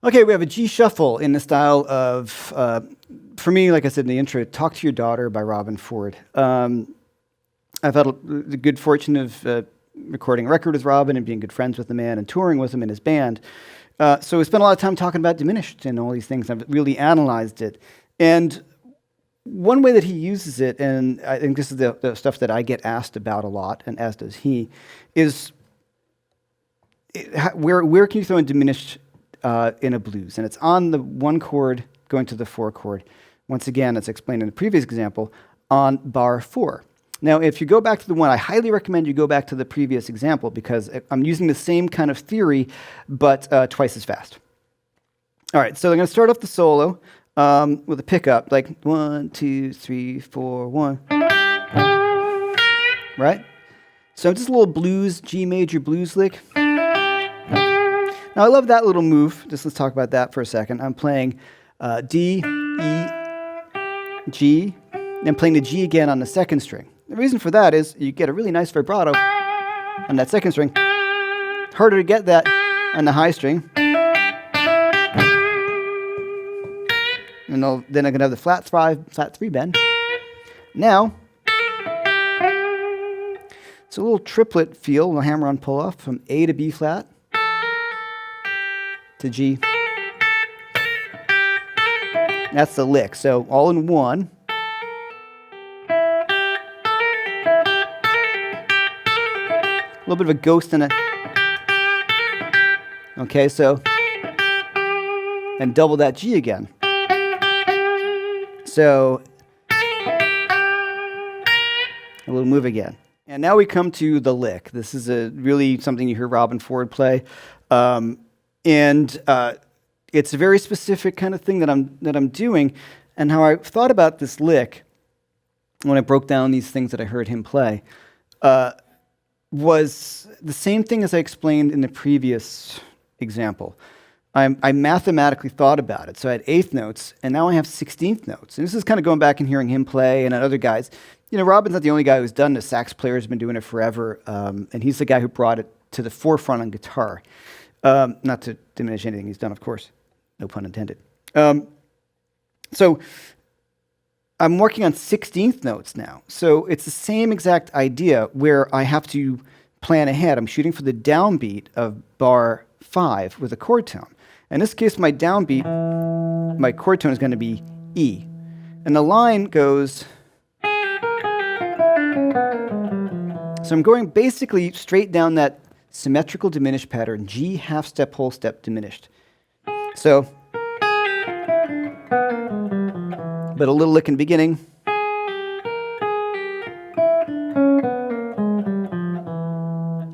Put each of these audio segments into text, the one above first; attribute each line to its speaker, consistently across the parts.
Speaker 1: Okay, we have a G shuffle in the style of, for me, like I said in the intro, Talk to Your Daughter by Robin Ford. I've had the good fortune of recording a record with Robin and being good friends with the man and touring with him in his band. So we spent a lot of time talking about Diminished and all these things. I've really analyzed it. And one way that he uses it, and I think this is the stuff that I get asked about a lot, and as does he, is where can you throw in Diminished in a blues? And it's on the 1 chord going to the 4 chord. Once again, as explained in the previous example, on bar 4. Now, if you go back to the one, I highly recommend you go back to the previous example because I'm using the same kind of theory, but twice as fast. All right, so I'm going to start off the solo with a pickup, like 1, 2, 3, 4, 1. Right? So just a little blues, G major blues lick. Now, I love that little move. Just let's talk about that for a second. I'm playing D, E, G, and I'm playing the G again on the 2nd string. The reason for that is you get a really nice vibrato on that 2nd string. Harder to get that on the high string. And then I'm going to have the flat 3 bend. Now, it's a little triplet feel, a hammer-on pull-off from A to B flat to G. That's the lick. So all in one. A little bit of a ghost in it. Okay, so, and double that G again. So, a little move again. And now we come to the lick. This is really something you hear Robin Ford play. And it's a very specific kind of thing that I'm doing. And how I thought about this lick when I broke down these things that I heard him play was the same thing as I explained in the previous example. I mathematically thought about it. So I had 8th notes, and now I have 16th notes. And this is kind of going back and hearing him play and other guys. You know, Robin's not the only guy who's done this. Sax player's been doing it forever, and he's the guy who brought it to the forefront on guitar. Not to diminish anything he's done, of course. No pun intended. So I'm working on 16th notes now. So it's the same exact idea where I have to plan ahead. I'm shooting for the downbeat of bar 5 with a chord tone. In this case, my downbeat, my chord tone is going to be E. And the line goes... So I'm going basically straight down that symmetrical diminished pattern, G, half step, whole step, diminished. So, but a little lick in the beginning.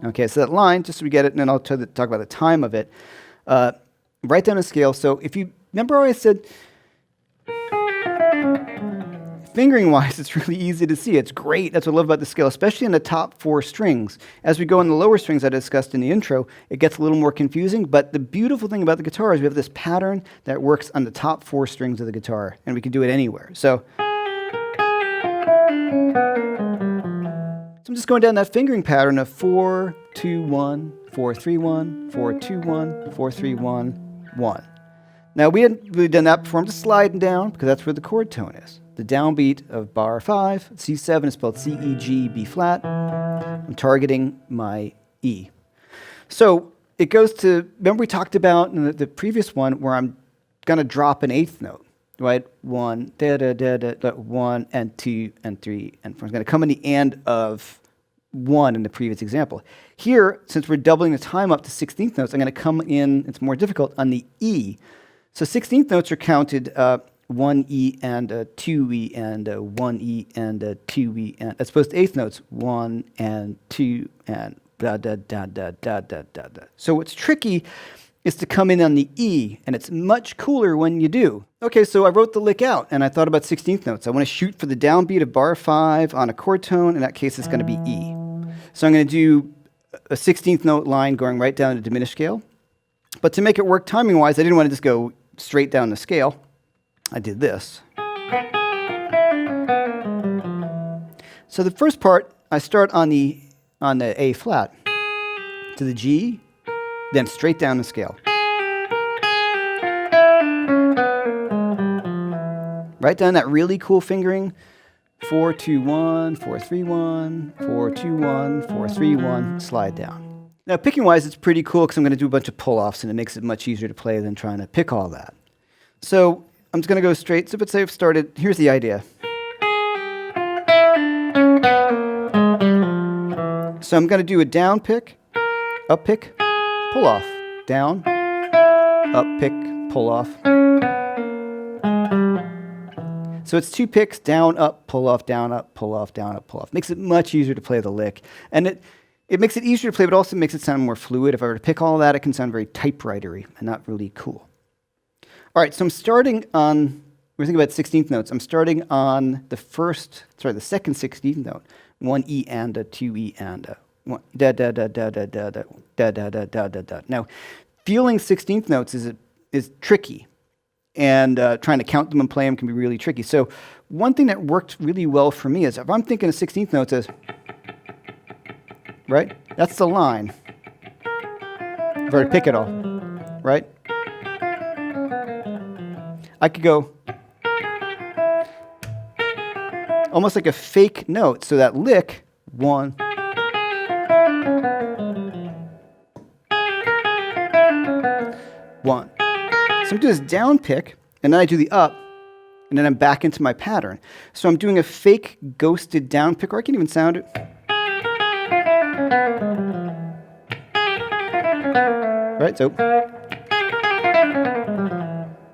Speaker 1: Okay, so that line, just so we get it, and then I'll talk about the time of it. Write down a scale. So if you remember how I said, fingering-wise, it's really easy to see. It's great. That's what I love about the scale, especially in the top 4 strings. As we go in the lower strings I discussed in the intro, it gets a little more confusing. But the beautiful thing about the guitar is we have this pattern that works on the top 4 strings of the guitar, and we can do it anywhere. So I'm just going down that fingering pattern of 4, 2, 1, 4, 3, 1, 4, 2, 1, 4, 3, 1, 1. Now, we hadn't really done that before. I'm just sliding down because that's where the chord tone is. The downbeat of bar 5, C7 is spelled C, E, G, B flat. I'm targeting my E. So it goes to, remember we talked about in the previous one where I'm going to drop an 8th note, right? 1, da, da, da, da, da, 1, and 2, and 3, and 4. I'm going to come in the end of 1 in the previous example. Here, since we're doubling the time up to 16th notes, I'm going to come in, it's more difficult, on the E. So 16th notes are counted 1 E and 2 E and 1 E and 2 E, and as opposed to 8th notes, 1 and 2 and da da da da da da da da. So what's tricky is to come in on the E, and it's much cooler when you do. Okay, so I wrote the lick out, and I thought about 16th notes. I want to shoot for the downbeat of bar 5 on a chord tone. In that case, it's going to be E. So I'm going to do a 16th note line going right down to diminished scale. But to make it work timing-wise, I didn't want to just go straight down the scale. I did this. So the first part, I start on the A flat to the G, then straight down the scale. Write down that really cool fingering. 4, 2, 1, 4, 3, 1, 4, 2, 1, 4, 3, 1, slide down. Now, picking wise, it's pretty cool because I'm going to do a bunch of pull-offs, and it makes it much easier to play than trying to pick all that. So I'm just going to go straight. So let's say I've started. Here's the idea. So I'm going to do a down pick, up pick, pull off, down, up pick, pull off. So it's 2 picks, down, up, pull off, down, up, pull off, down, up, pull off. Makes it much easier to play the lick. And it makes it easier to play, but also makes it sound more fluid. If I were to pick all that, it can sound very typewriter-y and not really cool. All right, so I'm starting on, we're thinking about 16th notes. I'm starting on the second 16th note. 1 E and a, 2 E and a. Da da da da da da da da da da da da da. Now, feeling 16th notes is tricky. And trying to count them and play them can be really tricky. So one thing that worked really well for me is if I'm thinking of 16th notes as, right? That's the line. If I were to pick it all, right? I could go almost like a fake note. So that lick, 1, 1. So I'm doing this down pick, and then I do the up, and then I'm back into my pattern. So I'm doing a fake ghosted down pick, or I can even sound it. Right,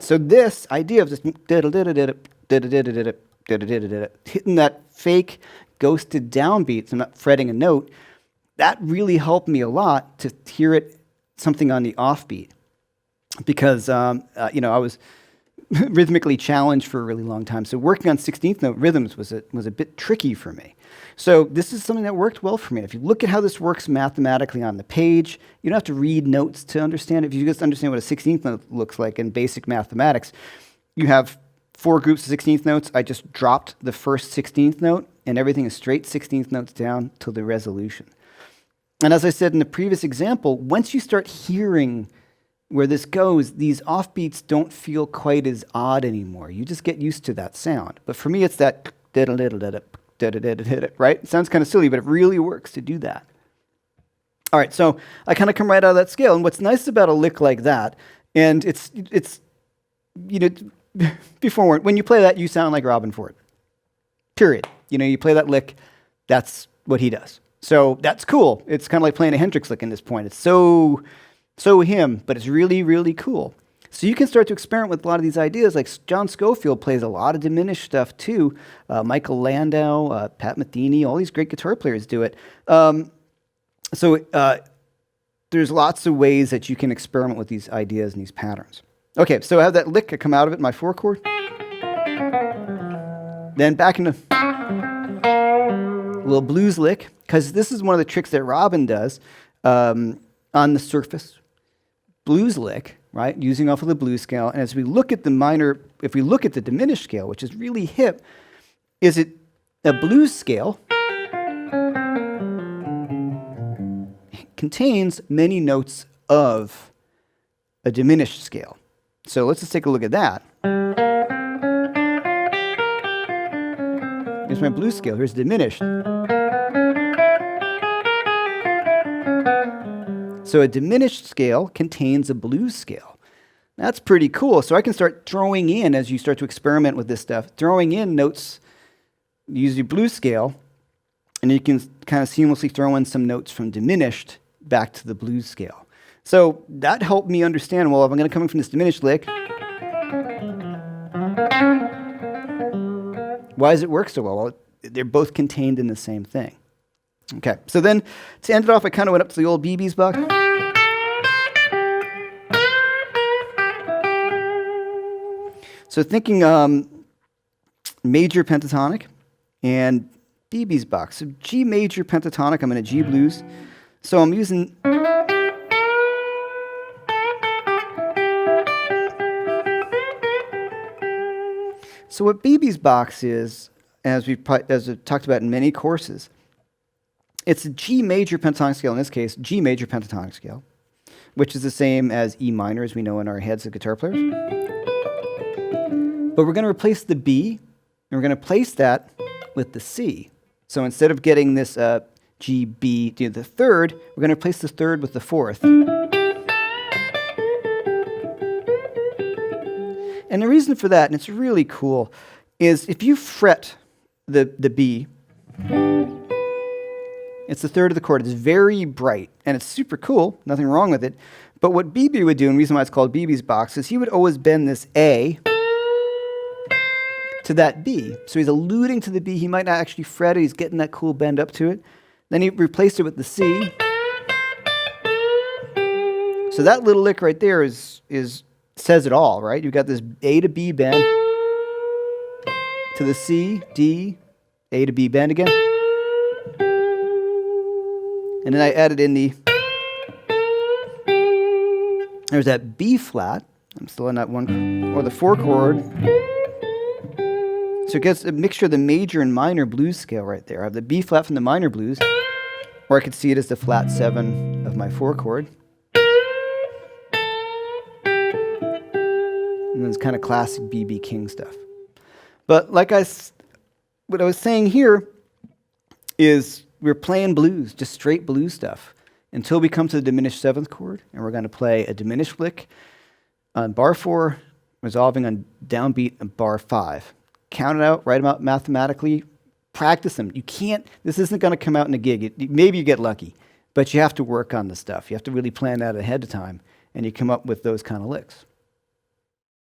Speaker 1: so this idea of just hitting that fake ghosted downbeat, so I'm not fretting a note, that really helped me a lot to hear it something on the offbeat. Because I was rhythmically challenged for a really long time. So working on 16th note rhythms was a bit tricky for me. So this is something that worked well for me. If you look at how this works mathematically on the page, you don't have to read notes to understand it. If you just understand what a 16th note looks like in basic mathematics, you have 4 groups of 16th notes. I just dropped the first 16th note, and everything is straight 16th notes down to the resolution. And as I said in the previous example, once you start hearing where this goes, these offbeats don't feel quite as odd anymore. You just get used to that sound. But for me, it's that right? It sounds kind of silly, but it really works to do that. All right, so I kind of come right out of that scale. And what's nice about a lick like that, and it's before when you play that, you sound like Robin Ford. Period. You play that lick, that's what he does. So that's cool. It's kind of like playing a Hendrix lick in this point. It's so him, but it's really, really cool. So you can start to experiment with a lot of these ideas. Like John Scofield plays a lot of diminished stuff too. Michael Landau, Pat Metheny, all these great guitar players do it. So there's lots of ways that you can experiment with these ideas and these patterns. Okay, so I have that lick come out of it in my 4 chord. Then back into a little blues lick, because this is one of the tricks that Robin does on the surface. Blues lick, right, using off of the blues scale. And as we look at the minor, if we look at the diminished scale, which is really hip, is it a blues scale contains many notes of a diminished scale. So let's just take a look at that. Here's my blues scale. Here's diminished. So a diminished scale contains a blues scale. That's pretty cool. So I can start throwing in, as you start to experiment with this stuff, throwing in notes, use your blues scale, and you can kind of seamlessly throw in some notes from diminished back to the blues scale. So that helped me understand, well, if I'm going to come in from this diminished lick, why does it work so well? Well, they're both contained in the same thing. Okay, so then to end it off, I kind of went up to the old BB's box. So thinking major pentatonic and BB's box. So G major pentatonic, I'm in a G blues. So I'm using... So what BB's box is, as we've talked about in many courses, it's a G major pentatonic scale, in this case, G major pentatonic scale, which is the same as E minor, as we know in our heads of guitar players. But we're going to replace the B, and we're going to place that with the C. So instead of getting this G, B, the third, we're going to replace the third with the fourth. And the reason for that, and it's really cool, is if you fret the B, it's the third of the chord. It's very bright, and it's super cool. Nothing wrong with it. But what BB would do, and the reason why it's called BB's box, is he would always bend this A to that B. So he's alluding to the B. He might not actually fret it. He's getting that cool bend up to it. Then he replaced it with the C. So that little lick right there says it all, right? You've got this A to B bend to the C, D, A to B bend again. And then I added in there's that B flat. I'm still on that one, or the 4 chord. So it gets a mixture of the major and minor blues scale right there. I have the B flat from the minor blues, or I could see it as the flat 7 of my 4 chord. And then it's kind of classic B.B. King stuff. But what I was saying here is we're playing blues, just straight blues stuff, until we come to the diminished 7th chord, and we're going to play a diminished lick on bar 4, resolving on downbeat on bar 5. Count it out, write them out mathematically, practice them. This isn't going to come out in a gig. Maybe you get lucky, but you have to work on the stuff. You have to really plan that ahead of time, and you come up with those kind of licks.